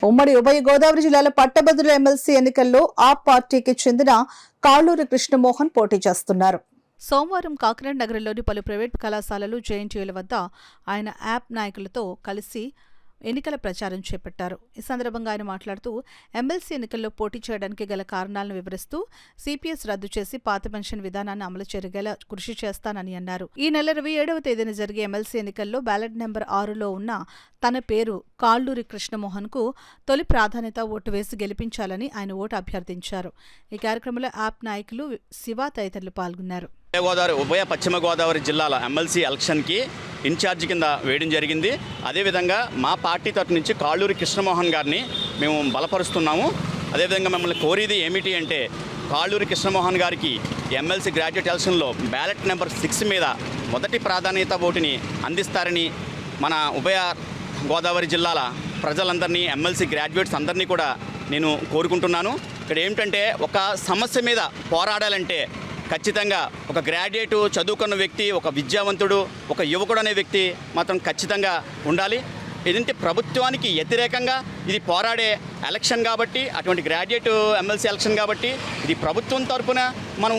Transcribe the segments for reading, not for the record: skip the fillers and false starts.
ఉమ్మడి ఉభయ గోదావరి జిల్లాల పట్టభద్రుల ఎమ్మెల్సీ ఎన్నికల్లో ఆ పార్టీకి చెందిన కాళ్ళూరి కృష్ణమోహన్ పోటీ చేస్తున్నారు. సోమవారం కాకినాడ నగరంలోని పలు ప్రైవేట్ కళాశాలలు, జేఎన్టీయూల వద్ద ఆయన యాప్ నాయకులతో కలిసి ఎన్నికల ప్రచారం చేపట్టారు. ఈ సందర్భంగా ఆయన మాట్లాడుతూ ఎమ్మెల్సీ ఎన్నికల్లో పోటీ చేయడానికి గల కారణాలను వివరిస్తూ సిపిఎస్ రద్దు చేసి పాత పెన్షన్ విధానాన్ని అమలు జరిగేలా కృషి చేస్తానని అన్నారు. ఈ నెల 27వ తేదీన జరిగే ఎమ్మెల్సీ ఎన్నికల్లో బ్యాలెట్ నెంబర్ 6లో ఉన్న తన పేరు కాళ్ళూరి కృష్ణమోహన్కు తొలి ప్రాధాన్యత ఓటు వేసి గెలిపించాలని ఆయన ఓటు అభ్యర్థించారు. ఈ కార్యక్రమంలో యాప్ నాయకులు శివ తదితరులు పాల్గొన్నారు. ఉభయ పశ్చిమ గోదావరి జిల్లాల ఎమ్మెల్సీ ఎలక్షన్కి ఇన్ఛార్జి కింద వేయడం జరిగింది. అదేవిధంగా మా పార్టీ తరఫు నుంచి కాళ్ళూరి కృష్ణమోహన్ గారిని మేము బలపరుస్తున్నాము. అదేవిధంగా మిమ్మల్ని కోరేది ఏమిటి అంటే, కాళ్ళూరి కృష్ణమోహన్ గారికి ఎమ్మెల్సీ గ్రాడ్యుయేట్ ఎలక్షన్లో బ్యాలెట్ నెంబర్ 6 మీద మొదటి ప్రాధాన్యత ఓటుని అందిస్తారని మన ఉభయ గోదావరి జిల్లాల ప్రజలందరినీ, ఎమ్మెల్సీ గ్రాడ్యుయేట్స్ అందరినీ కూడా నేను కోరుకుంటున్నాను. ఇక్కడ ఏమిటంటే, ఒక సమస్య మీద పోరాడాలంటే ఖచ్చితంగా ఒక గ్రాడ్యుయేటు, చదువుకున్న వ్యక్తి, ఒక విద్యావంతుడు, ఒక యువకుడు అనే వ్యక్తి మాత్రం ఖచ్చితంగా ఉండాలి. ఏదంటే ప్రభుత్వానికి వ్యతిరేకంగా ఇది పోరాడే ఎలక్షన్ కాబట్టి, అటువంటి గ్రాడ్యుయేట్ ఎమ్మెల్సీ ఎలక్షన్ కాబట్టి ఇది ప్రభుత్వం తరఫున మనం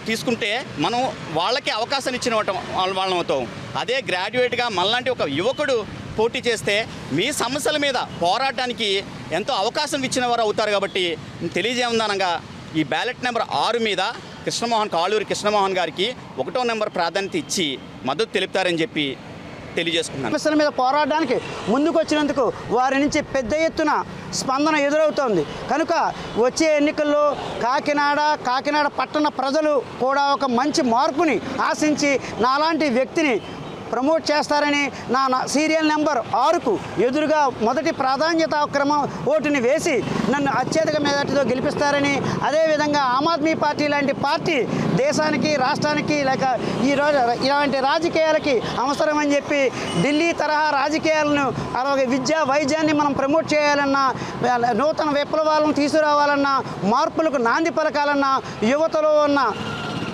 తీసుకుంటే మనం వాళ్ళకి అవకాశం ఇచ్చిన వాళ్ళం అవుతాం. అదే గ్రాడ్యుయేట్గా మనలాంటి ఒక యువకుడు పోటీ చేస్తే మీ సమస్యల మీద పోరాటానికి ఎంతో అవకాశం ఇచ్చిన వారు అవుతారు. కాబట్టి తెలియజేయమనగా ఈ బ్యాలెట్ నెంబర్ 6 మీద కాళ్ళూరి కృష్ణమోహన్ గారికి 1వ నెంబర్ ప్రాధాన్యత ఇచ్చి మద్దతు తెలుపుతారని చెప్పి తెలియజేసుకున్నాను. సమస్యల మీద పోరాడడానికి ముందుకు వచ్చినందుకు వారి నుంచి పెద్ద ఎత్తున స్పందన ఎదురవుతోంది. కనుక వచ్చే ఎన్నికల్లో కాకినాడ పట్టణ ప్రజలు కూడా ఒక మంచి మార్పుని ఆశించి నాలాంటి వ్యక్తిని ప్రమోట్ చేస్తారని, నా సీరియల్ నెంబర్ 6కు ఎదురుగా మొదటి ప్రాధాన్యత క్రమం ఓటుని వేసి నన్ను అత్యధిక మెజార్టీతో గెలిపిస్తారని, అదేవిధంగా ఆమ్ ఆద్మీ పార్టీ లాంటి పార్టీ దేశానికి, రాష్ట్రానికి లేక ఇలాంటి రాజకీయాలకి అవసరమని చెప్పి ఢిల్లీ తరహా రాజకీయాలను, అలాగే విద్యా వైద్యాన్ని మనం ప్రమోట్ చేయాలన్నా, నూతన విప్లవాలను తీసుకురావాలన్నా, మార్పులకు నాంది పలకాలన్నా, యువతలో ఉన్న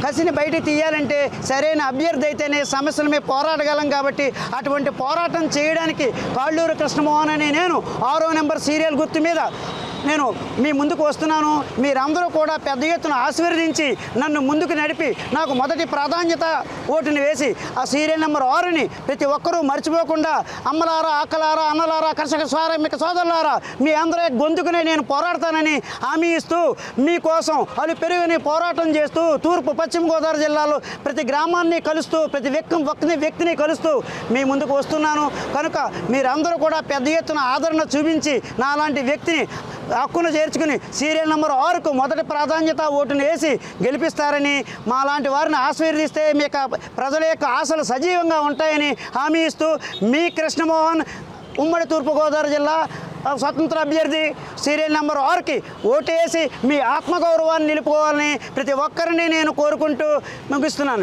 కసిని బయటికి తీయాలంటే సరైన అభ్యర్థి అయితేనే సమస్యల మీద పోరాడగలం. కాబట్టి అటువంటి పోరాటం చేయడానికి కాళ్ళూరి కృష్ణమోహన్ అని నేను 6వ నెంబర్ సీరియల్ గుర్తు మీద నేను మీ ముందుకు వస్తున్నాను. మీరందరూ కూడా పెద్ద ఎత్తున ఆశీర్వదించి నన్ను ముందుకు నడిపి నాకు మొదటి ప్రాధాన్యత ఓటుని వేసి ఆ సీరియల్ నెంబర్ 6ని ప్రతి ఒక్కరూ మర్చిపోకుండా, అమ్మలారా, అక్కలారా, అన్నలారా, కర్షక శ్రామిక సోదరులారా, మీ అందరి గొంతుకునే నేను పోరాడతానని హామీ ఇస్తూ మీకోసం అలు పెరుగుని పోరాటం చేస్తూ తూర్పు పశ్చిమ గోదావరి జిల్లాలో ప్రతి గ్రామాన్ని కలుస్తూ, ప్రతి వ్యక్తిని కలుస్తూ మీ ముందుకు వస్తున్నాను. కనుక మీరందరూ కూడా పెద్ద ఎత్తున ఆదరణ చూపించి నాలాంటి వ్యక్తిని హక్కును చేర్చుకుని సీరియల్ నెంబర్ 6కు మొదటి ప్రాధాన్యత ఓటును వేసి గెలిపిస్తారని, మాలాంటి వారిని ఆశీర్వదిస్తే మీ ప్రజల యొక్క ఆశలు సజీవంగా ఉంటాయని హామీ ఇస్తూ మీ కృష్ణమోహన్, ఉమ్మడి తూర్పుగోదావరి జిల్లా స్వతంత్ర అభ్యర్థి, సీరియల్ నెంబర్ 6కి ఓటేసి మీ ఆత్మగౌరవాన్ని నిలుపుకోవాలని ప్రతి ఒక్కరిని నేను కోరుకుంటూ ముగిస్తున్నాను.